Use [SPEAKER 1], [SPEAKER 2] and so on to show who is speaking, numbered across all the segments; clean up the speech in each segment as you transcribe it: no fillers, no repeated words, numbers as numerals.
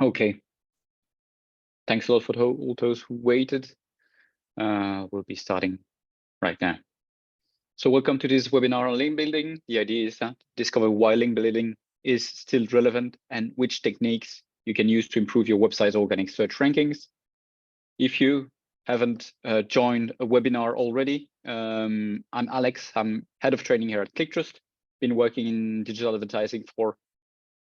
[SPEAKER 1] Okay. Thanks a lot for all those who waited. We'll be starting right now. So welcome to this webinar on link building. The idea is to discover why link building is still relevant and which techniques you can use to improve your website's organic search rankings. If you haven't joined a webinar already, I'm Alex. I'm head of training here at CLICKTRUST. Been working in digital advertising for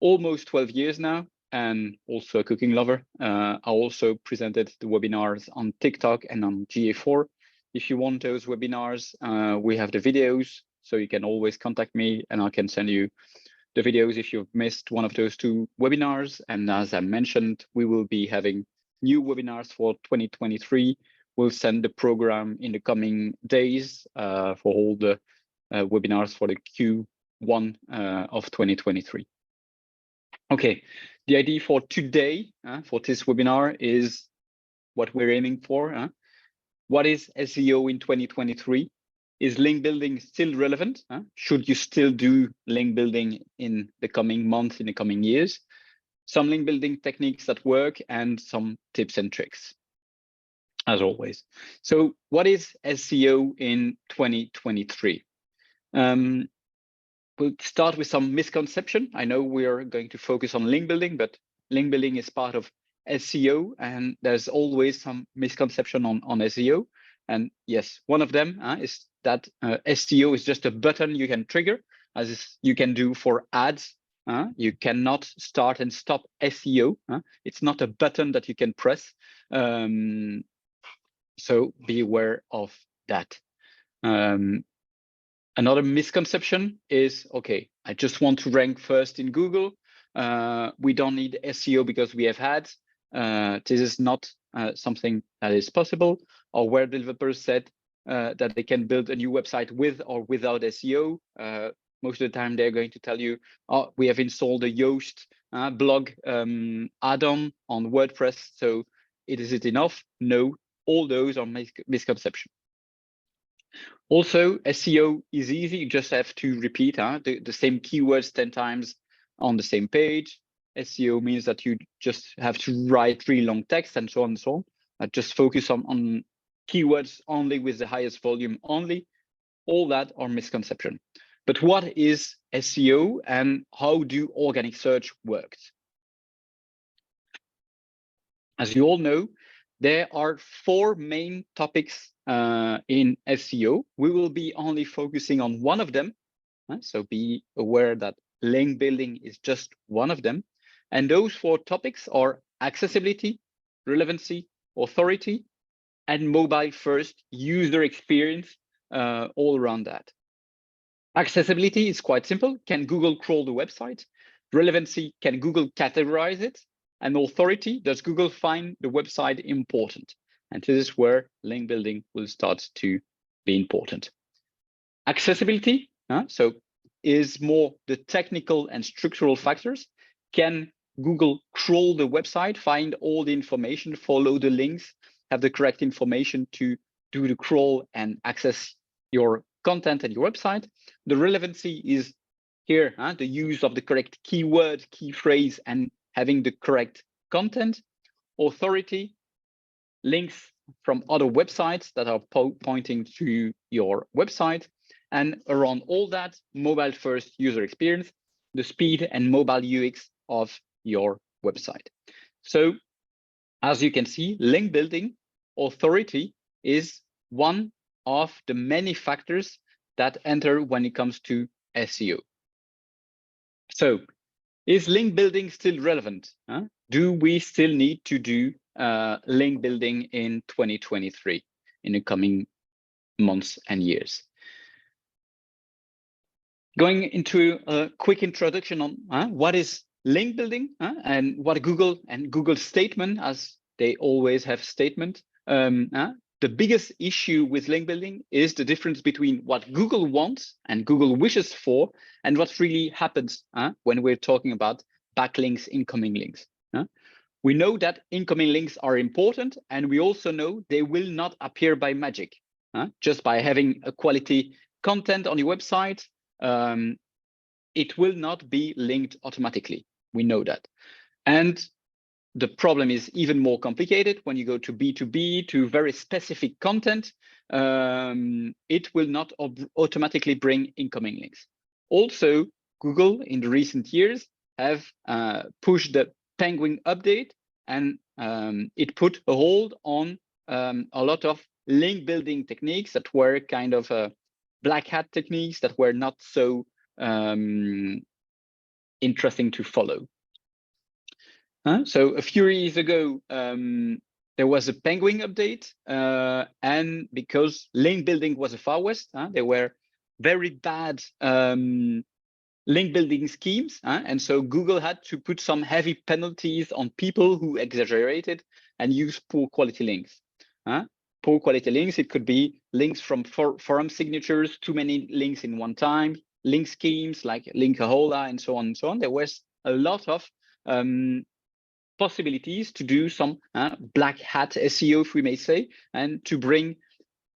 [SPEAKER 1] almost 12 years now, and also a cooking lover. I also presented the webinars on TikTok and on GA4. If you want those webinars, we have the videos, so you can always contact me and I can send you the videos if you've missed one of those two webinars. And as I mentioned, we will be having new webinars for 2023. We'll send the program in the coming days for all the webinars for the Q1 of 2023. Okay, the idea for today, for this webinar, is what we're aiming for. What is SEO in 2023? Is link building still relevant? Should you still do link building in the coming months, in the coming years? Some link building techniques that work and some tips and tricks, as always. So what is SEO in 2023? We'll start with some misconception. I know we are going to focus on link building, but link building is part of SEO, and there's always some misconception on SEO. And yes, one of them is that SEO is just a button you can trigger, as you can do for ads. You cannot start and stop SEO. It's not a button that you can press. So be aware of that. Another misconception is, okay, I just want to rank first in Google. We don't need SEO because we have ads. This is not something that is possible. Or where developers said that they can build a new website with or without SEO. Most of the time, they're going to tell you, oh, we have installed a Yoast blog add-on on WordPress, so is it enough? No, all those are misconceptions. Also, SEO is easy. You just have to repeat the same keywords 10 times on the same page. SEO means that you just have to write really long text and so on and so on. Just focus on keywords only with the highest volume only. All that are misconception. But what is SEO and how do organic search work? As you all know, there are 4 main topics in SEO. We will be only focusing on one of them. So be aware that link building is just one of them. And those 4 topics are accessibility, relevancy, authority, and mobile first user experience all around that. Accessibility is quite simple. Can Google crawl the website? Relevancy, can Google categorize it? And authority, does Google find the website important? And this is where link building will start to be important. Accessibility, so is more the technical and structural factors. Can Google crawl the website, find all the information, follow the links, have the correct information to do the crawl and access your content and your website? The relevancy is here, the use of the correct keyword, key phrase, and having the correct content. Authority, links from other websites that are pointing to your website. And around all that, mobile first user experience, the speed and mobile UX of your website. So as you can see, link building authority is one of the many factors that enter when it comes to SEO. So is link building still relevant? Do we still need to do link building in 2023, in the coming months and years? Going into a quick introduction on what is link building and what Google and Google's statement, as they always have statement. The biggest issue with link building is the difference between what Google wants and Google wishes for and what really happens when we're talking about backlinks, incoming links. We know that incoming links are important, and we also know they will not appear by magic. Just by having a quality content on your website, it will not be linked automatically. We know that. And the problem is even more complicated. When you go to B2B, to very specific content, it will not automatically bring incoming links. Also, Google in the recent years have pushed the Penguin update, and it put a hold on a lot of link building techniques that were kind of black hat techniques that were not so interesting to follow. So a few years ago, there was a Penguin update, and because link building was a Far West, there were very bad link building schemes, and so Google had to put some heavy penalties on people who exaggerated and used poor quality links. Poor quality links, it could be links from forum signatures, too many links in one time, link schemes like Linkahola, and so on and so on. There was a lot of possibilities to do some black hat SEO, if we may say, and to bring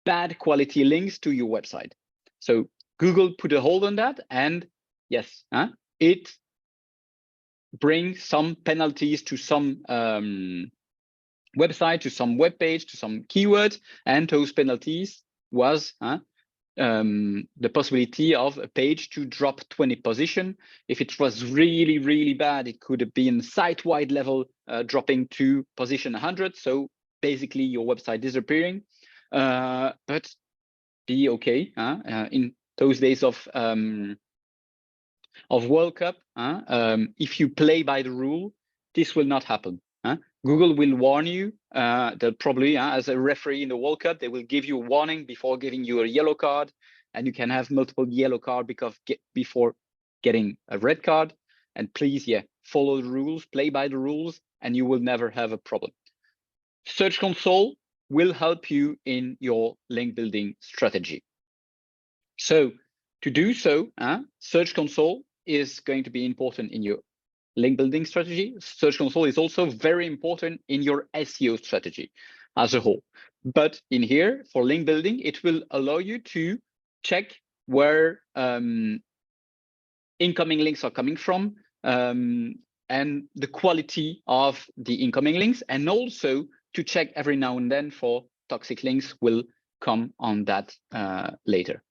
[SPEAKER 1] bad quality links to your website. So Google put a hold on that, and yes, it brings some penalties to some website, to some web page, to some keywords, and those penalties was the possibility of a page to drop 20 position. If it was really, really bad, it could have been site-wide level dropping to position 100. So basically your website disappearing. But be okay. In those days of World Cup, if you play by the rule, this will not happen. Google will warn you. They'll probably, as a referee in the World Cup, they will give you a warning before giving you a yellow card, and you can have multiple yellow cards before getting a red card. And please, follow the rules, play by the rules, and you will never have a problem. Search Console will help you in your link building strategy. So to do so, Search Console is going to be important in your link building strategy. Search Console is also very important in your SEO strategy as a whole. But in here, for link building, it will allow you to check where incoming links are coming from, and the quality of the incoming links, and also to check every now and then for toxic links. Will come on that later.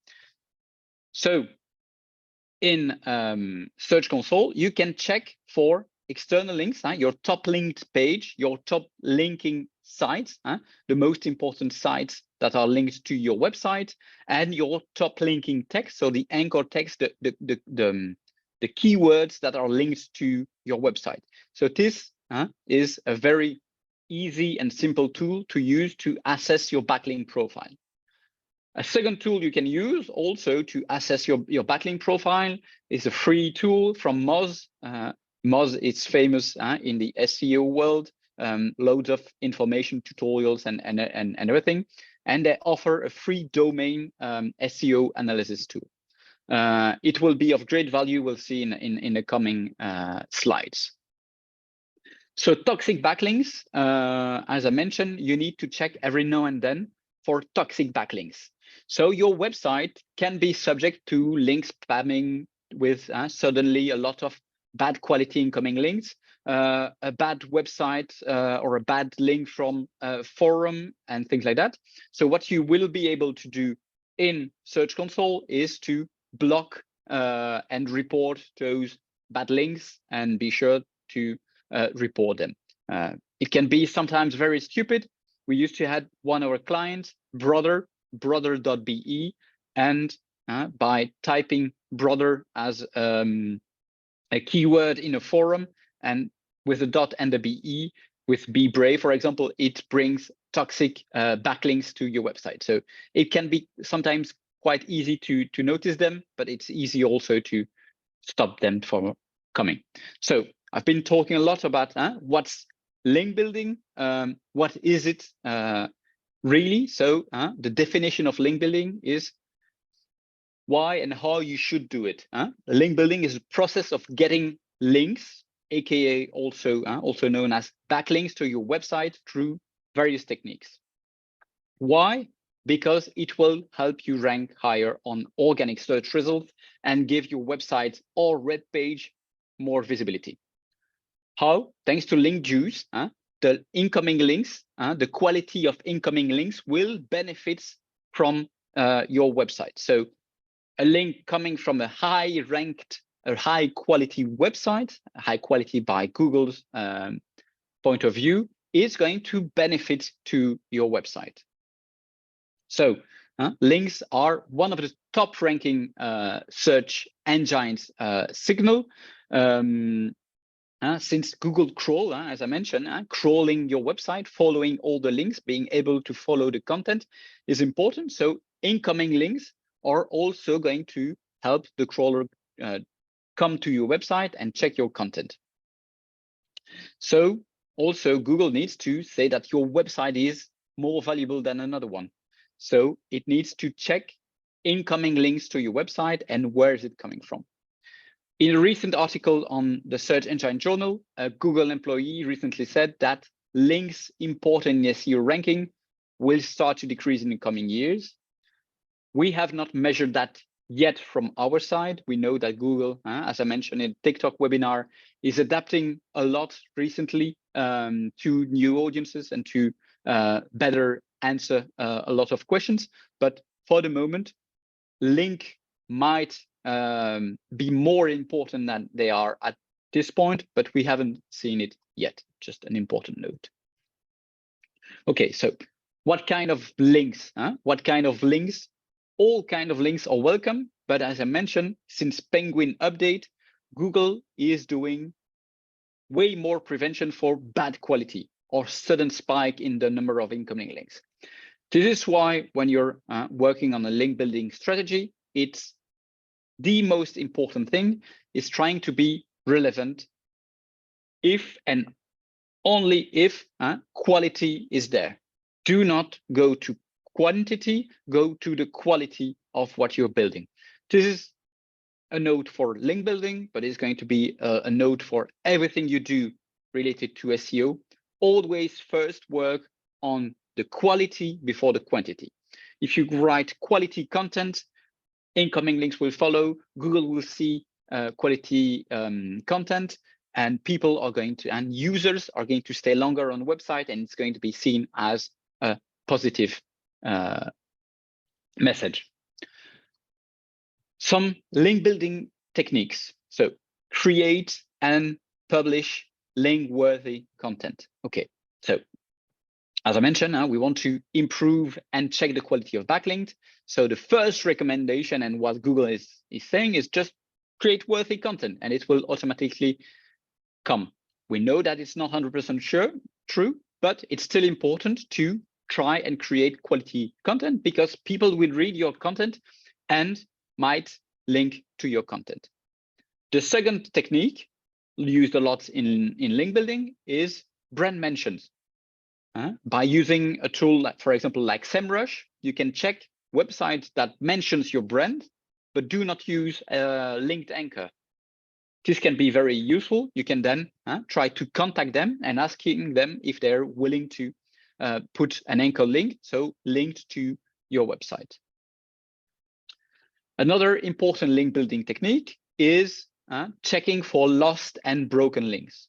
[SPEAKER 1] So in Search Console, you can check for external links, your top linked page, your top linking sites, the most important sites that are linked to your website, and your top linking text, so the anchor text, the keywords that are linked to your website. So this is a very easy and simple tool to use to assess your backlink profile. A second tool you can use also to assess your backlink profile is a free tool from Moz. Moz is famous in the SEO world, loads of information, tutorials, and everything. And they offer a free domain SEO analysis tool. It will be of great value, we'll see in the coming slides. So toxic backlinks, as I mentioned, you need to check every now and then for toxic backlinks. So your website can be subject to link spamming with suddenly a lot of bad quality incoming links, a bad website or a bad link from a forum and things like that. So what you will be able to do in Search Console is to block and report those bad links and be sure to report them. It can be sometimes very stupid. We used to have one of our clients, brother.be, and by typing brother as a keyword in a forum and with a dot and a be, with be brave, for example, it brings toxic backlinks to your website. So it can be sometimes quite easy to notice them, but it's easy also to stop them from coming. So I've been talking a lot about what's link building, what is it really? So the definition of link building is why and how you should do it. Link building is a process of getting links, aka also known as backlinks, to your website through various techniques. Why? Because it will help you rank higher on organic search results and give your website or web page more visibility. how, thanks to link juice, the incoming links, the quality of incoming links will benefit from your website. So a link coming from a high quality website, high quality by Google's point of view, is going to benefit to your website. So links are one of the top ranking search engines signal. Since Google crawl, as I mentioned, crawling your website, following all the links, being able to follow the content is important. So incoming links are also going to help the crawler come to your website and check your content. So also Google needs to say that your website is more valuable than another one. So it needs to check incoming links to your website and where is it coming from. In a recent article on the Search Engine Journal, a Google employee recently said that links important in SEO ranking will start to decrease in the coming years. We have not measured that yet from our side. We know that Google, as I mentioned in TikTok webinar, is adapting a lot recently to new audiences and to better answer a lot of questions. But for the moment, link might be more important than they are at this point, but we haven't seen it yet. Just an important note. Okay, so what kind of links? What kind of links? All kind of links are welcome, but as I mentioned, since Penguin update, Google is doing way more prevention for bad quality or sudden spike in the number of incoming links. This is why when you're working on a link building strategy, it's the most important thing is trying to be relevant if and only if quality is there. Do not go to quantity, go to the quality of what you're building. This is a note for link building, but it's going to be a note for everything you do related to SEO. Always first work on the quality before the quantity. If you write quality content, incoming links will follow. Google will see quality content, and people are going to, and users are going to stay longer on the website, and it's going to be seen as a positive message. Some link building techniques. So create and publish link-worthy content. Okay, so as I mentioned, we want to improve and check the quality of backlink. So the first recommendation and what Google is saying is just create worthy content and it will automatically come. We know that it's not 100% true, but it's still important to try and create quality content because people will read your content and might link to your content. The second technique used a lot in link building is brand mentions. By using a tool, like, for example, like SEMrush, you can check websites that mentions your brand, but do not use a linked anchor. This can be very useful. You can then try to contact them and asking them if they're willing to put an anchor link, so linked to your website. Another important link building technique is checking for lost and broken links.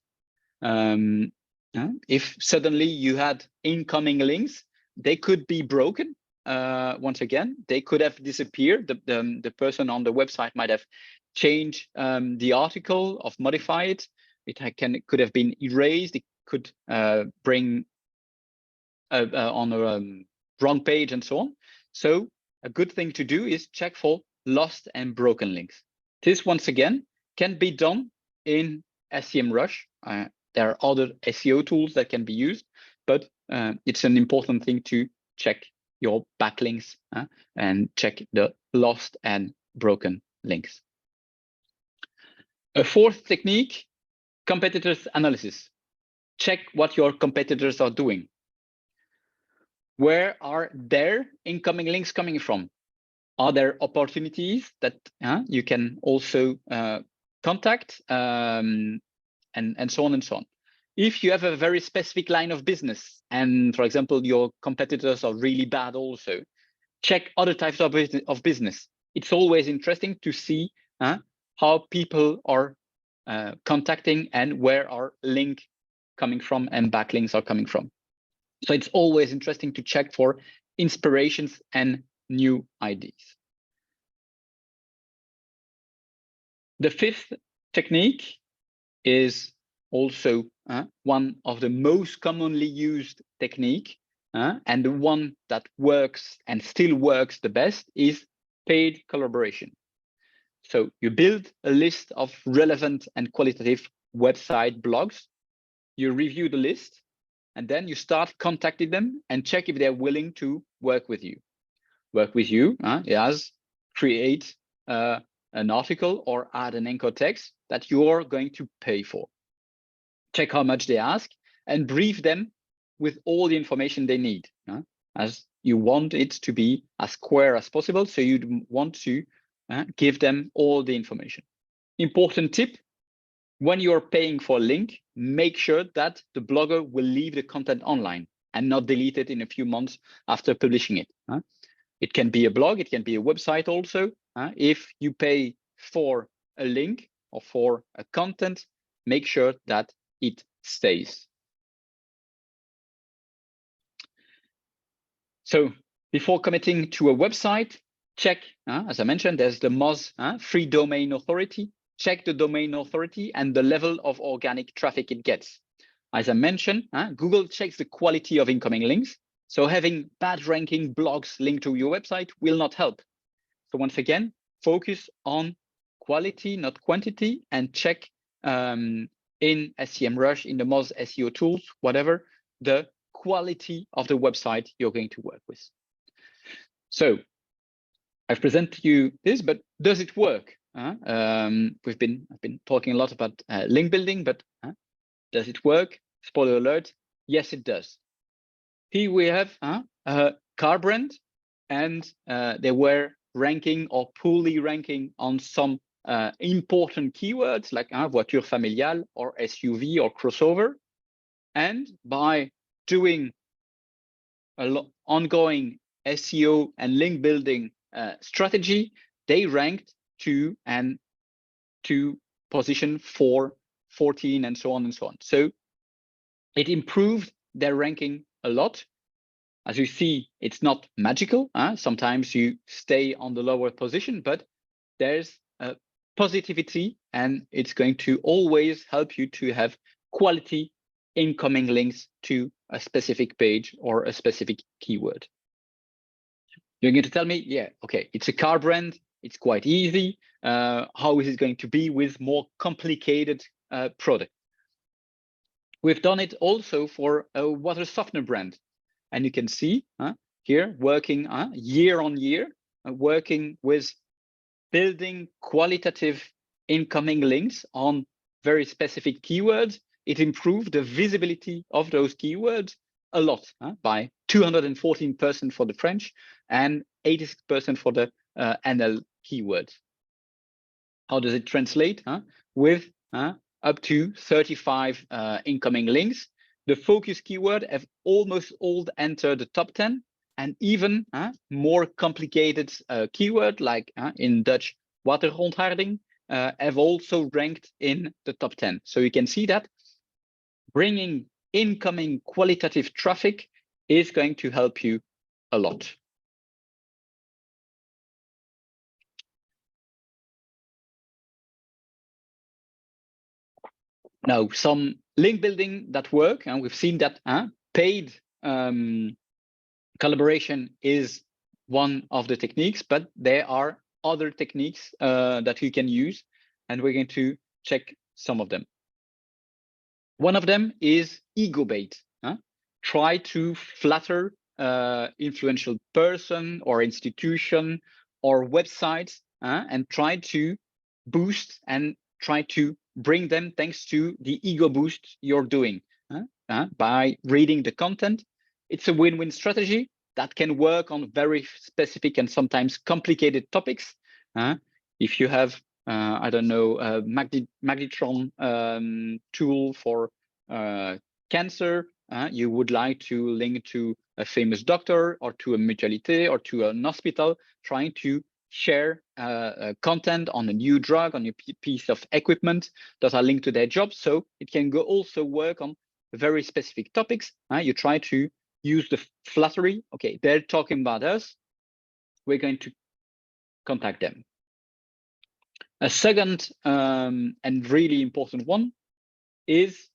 [SPEAKER 1] If suddenly you had incoming links, they could be broken. Once again, they could have disappeared. The person on the website might have changed the article or modify it. It could have been erased. It could bring on a wrong page and so on. So a good thing to do is check for lost and broken links. This once again can be done in SEMrush. There are other SEO tools that can be used, but it's an important thing to check your backlinks and check the lost and broken links. A fourth technique, competitors analysis. Check what your competitors are doing. Where are their incoming links coming from? Are there opportunities that you can also contact and so on and so on? If you have a very specific line of business and, for example, your competitors are really bad also, check other types of business. It's always interesting to see how people are contacting and where our link coming from and backlinks are coming from. So it's always interesting to check for inspirations and new ideas. The fifth technique is also one of the most commonly used technique, and the one that works and still works the best is paid collaboration. So you build a list of relevant and qualitative website blogs, you review the list, and then you start contacting them and check if they're willing to work with you. Work with you as create an article or add an anchor text that you're going to pay for. Check how much they ask and brief them with all the information they need, as you want it to be as square as possible. So you'd want to give them all the information. Important tip: when you're paying for a link, make sure that the blogger will leave the content online and not delete it in a few months after publishing it. It can be a blog, it can be a website also. If you pay for a link or for a content, make sure that it stays. So before committing to a website, check, as I mentioned, there's the MOZ, Free Domain Authority. Check the domain authority and the level of organic traffic it gets. As I mentioned, Google checks the quality of incoming links. So having bad ranking blogs linked to your website will not help. So once again, focus on quality, not quantity, and check in SEMrush, in the Moz SEO tools, whatever, the quality of the website you're going to work with. So I've presented you this, but does it work? I've been talking a lot about link building, but does it work? Spoiler alert, yes, it does. Here we have a car brand, and they were ranking or poorly ranking on some important keywords like voiture familiale or SUV or crossover. And by doing ongoing SEO and link building strategy, they ranked to position 4, 14, and so on and so on. So it improved their ranking a lot. As you see, it's not magical. Sometimes you stay on the lower position, but there's a positivity, and it's going to always help you to have quality incoming links to a specific page or a specific keyword. You're going to tell me, yeah, okay, it's a car brand, it's quite easy. How is it going to be with more complicated product? We've done it also for a water softener brand. And you can see here working year on year, working with building qualitative incoming links on very specific keywords. It improved the visibility of those keywords a lot by 214% for the French and 86% for the NL keywords. How does it translate? With up to 35 incoming links. The focus keyword have almost all entered the top 10, and even more complicated keyword like in Dutch waterhondharding have also ranked in the top 10. So you can see that bringing incoming qualitative traffic is going to help you a lot. Now, some link building that work, and we've seen that paid collaboration is one of the techniques, but there are other techniques that you can use, and we're going to check some of them. One of them is ego bait. Try to flatter influential person or institution or websites and try to boost and try to bring them thanks to the ego boost you're doing by reading the content. It's a win-win strategy that can work on very specific and sometimes complicated topics. If you have, I don't know, a magnetron tool for cancer, you would like to link to a famous doctor or to a mutualité or to an hospital, trying to share content on a new drug, on a piece of equipment that are linked to their job. So it can go also work on very specific topics. You try to use the flattery. Okay, they're talking about us. We're going to contact them. A second and really important one is,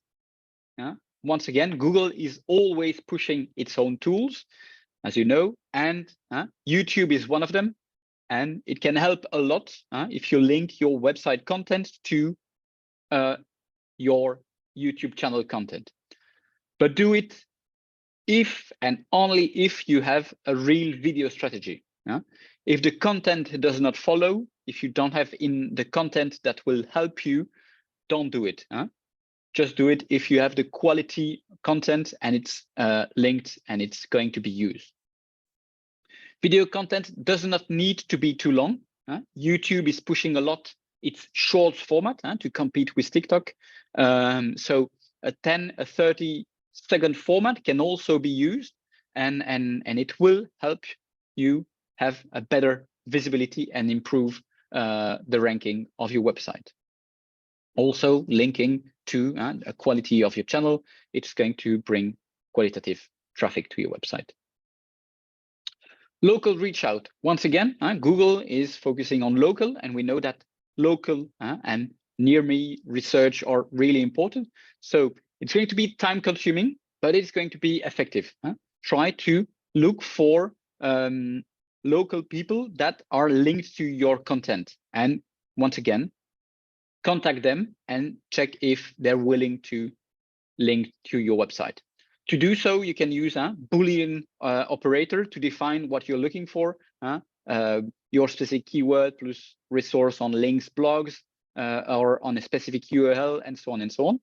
[SPEAKER 1] once again, Google is always pushing its own tools, as you know, and YouTube is one of them. And it can help a lot if you link your website content to your YouTube channel content. But do it if and only if you have a real video strategy. If the content does not follow, if you don't have in the content that will help you, don't do it. Just do it if you have the quality content and it's linked and it's going to be used. Video content does not need to be too long. YouTube is pushing a lot its shorts format to compete with TikTok. So a 30-second format can also be used, and it will help you have a better visibility and improve the ranking of your website. Also linking to a quality of your channel, it's going to bring qualitative traffic to your website. Local reach out. Once again, Google is focusing on local, and we know that local and near me research are really important. So it's going to be time consuming, but it's going to be effective. Try to look for local people that are linked to your content. And once again, contact them and check if they're willing to link to your website. To do so, you can use a Boolean operator to define what you're looking for, your specific keyword plus resource on links, blogs, or on a specific URL, and so on and so on.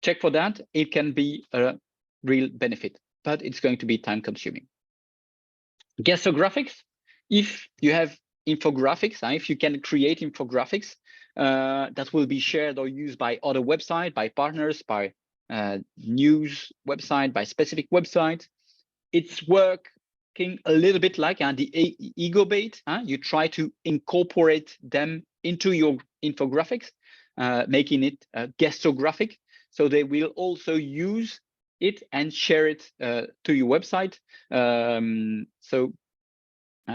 [SPEAKER 1] Check for that. It can be a real benefit, but it's going to be time consuming. Gastographics. If you have infographics, if you can create infographics that will be shared or used by other websites, by partners, by news website, by specific websites, it's working a little bit like the ego bait. You try to incorporate them into your infographics, making it gastographic, so they will also use it and share it to your website. So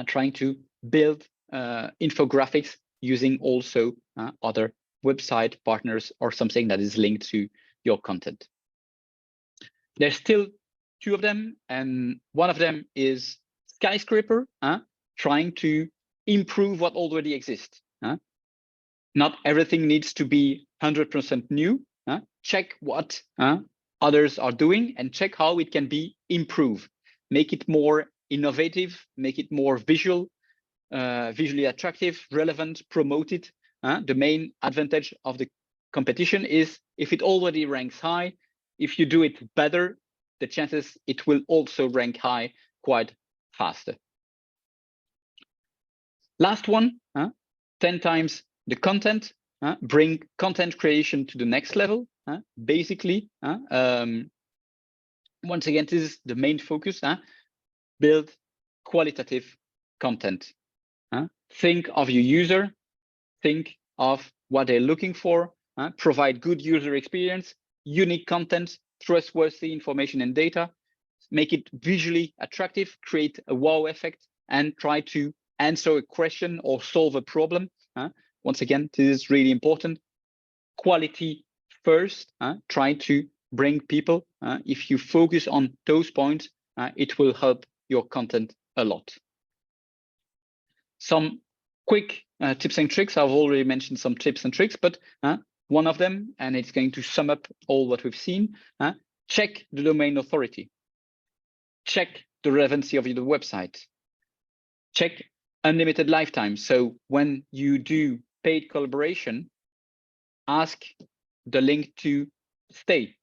[SPEAKER 1] trying to build infographics using also other website partners or something that is linked to your content. There's still two of them, and one of them is skyscraper, trying to improve what already exists. Not everything needs to be 100% new. Check what others are doing and check how it can be improved. Make it more innovative, make it more visually attractive, relevant, promoted. The main advantage of the competition is if it already ranks high, if you do it better, the chances it will also rank high quite faster. Last one, 10 times the content, bring content creation to the next level. Basically, once again, this is the main focus, build qualitative content. Think of your user, think of what they're looking for, provide good user experience, unique content, trustworthy information and data, make it visually attractive, create a wow effect, and try to answer a question or solve a problem. Once again, this is really important. Quality first, try to bring people. If you focus on those points, it will help your content a lot. Some quick tips and tricks. I've already mentioned some tips and tricks, but one of them, and it's going to sum up all what we've seen, check the domain authority. Check the relevancy of your website. Check unlimited lifetime. So when you do paid collaboration, ask the link to stay.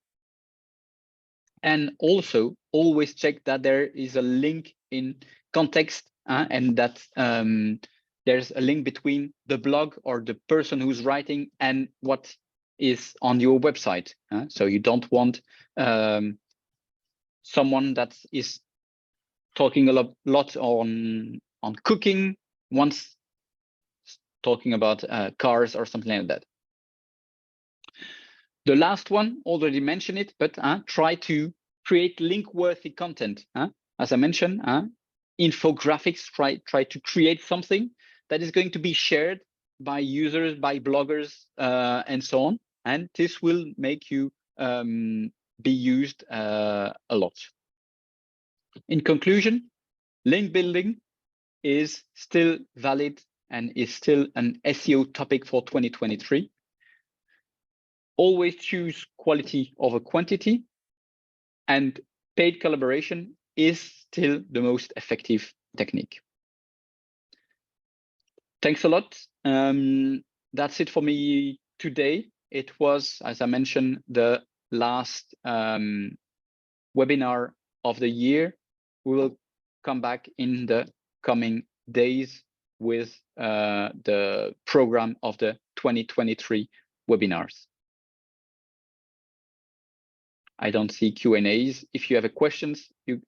[SPEAKER 1] And also always check that there is a link in context and that there's a link between the blog or the person who's writing and what is on your website. So you don't want someone that is talking a lot on cooking, wants talking about cars or something like that. The last one, already mentioned it, but try to create link-worthy content. As I mentioned, infographics, try to create something that is going to be shared by users, by bloggers, and so on. And this will make you be used a lot. In conclusion, link building is still valid and is still an SEO topic for 2023. Always choose quality over quantity, and paid collaboration is still the most effective technique. Thanks a lot. That's it for me today. It was, as I mentioned, the last webinar of the year. We will come back in the coming days with the program of the 2023 webinars. I don't see Q&As. If you have questions, you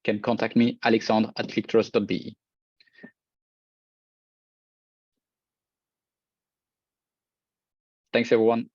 [SPEAKER 1] can contact me, alexandre@clicktrust.be. Thanks, everyone.